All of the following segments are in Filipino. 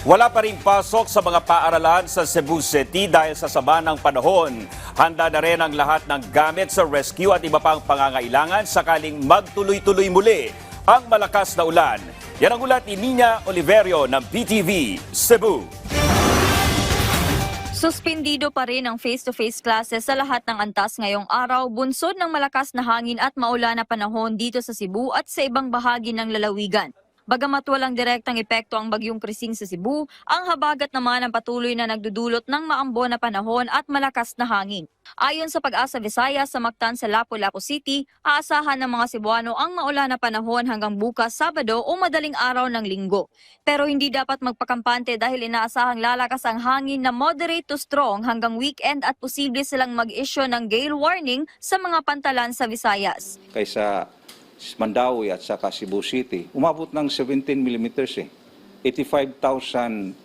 Wala pa ring pasok sa mga paaralan sa Cebu City dahil sa sama ng panahon. Handa na rin ang lahat ng gamit sa rescue at iba pang pangangailangan sakaling magtuloy-tuloy muli ang malakas na ulan. Yan ang ulat ni Nina Oliverio ng PTV Cebu. Suspendido pa rin ang face-to-face classes sa lahat ng antas ngayong araw, bunsod ng malakas na hangin at maulan na panahon dito sa Cebu at sa ibang bahagi ng lalawigan. Bagamat walang direktang epekto ang bagyong Krising sa Cebu, ang habagat naman ang patuloy na nagdudulot ng maambon na panahon at malakas na hangin. Ayon sa Pag-asa Visayas sa Mactan sa Lapu-Lapu City, aasahan ng mga Cebuano ang maulan na panahon hanggang bukas Sabado o madaling araw ng Linggo. Pero hindi dapat magpakampante dahil inaasahang lalakas ang hangin na moderate to strong hanggang weekend at posible silang mag-issue ng gale warning sa mga pantalan sa Visayas. Kaysa Mandawi at saka Cebu City, umabot ng 17 millimeters 85,000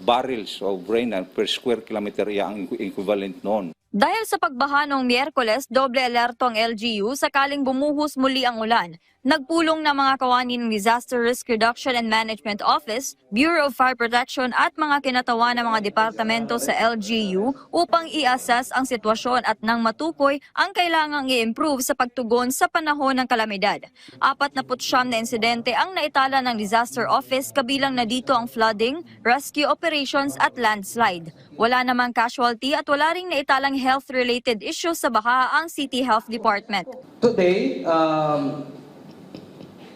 barrels of rain per square kilometer ang equivalent noon. Dahil sa pagbaha noong Miyerkules, doble alerto ang LGU sakaling bumuhos muli ang ulan. Nagpulong na mga kawani ng Disaster Risk Reduction and Management Office, Bureau of Fire Protection at mga kinatawa ng mga departamento sa LGU upang i-assess ang sitwasyon at nang matukoy ang kailangang i-improve sa pagtugon sa panahon ng kalamidad. 49 na insidente ang naitala ng Disaster Office, kabilang na dito ang flooding, rescue operations at landslide. Wala namang casualty at wala ring naitalang health-related issues sa baha ang City Health Department. Today,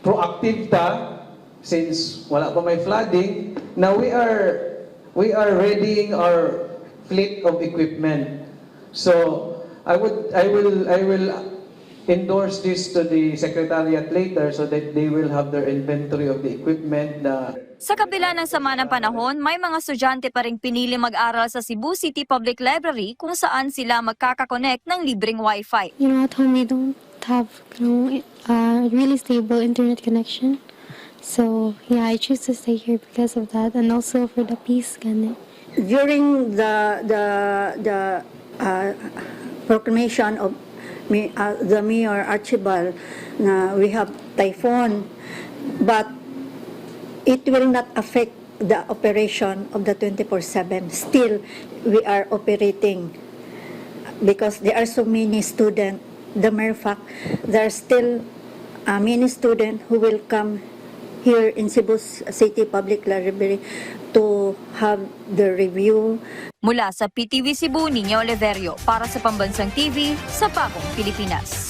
proactive ta, since wala pa may flooding. Now we are readying our fleet of equipment. So I will endorse this to the Secretariat later so that they will have their inventory of the equipment na. Sa kabila ng sama ng panahon, may mga estudyante pa ring pinili mag-aral sa Cebu City Public Library kung saan sila magkakakonect ng libreng Wi-Fi. At home we don't have really stable internet connection. So yeah, I choose to stay here because of that, and also for the peace. During the proclamation of the Mayor Archibald, we have typhoon, but it will not affect the operation of the 24/7. Still, we are operating because there are so many students. The mere fact, there are still many students who will come here in Cebu City Public Library to have the review. Mula sa PTV Cebu, Nina Oliverio para sa Pambansang TV sa Bagong Pilipinas.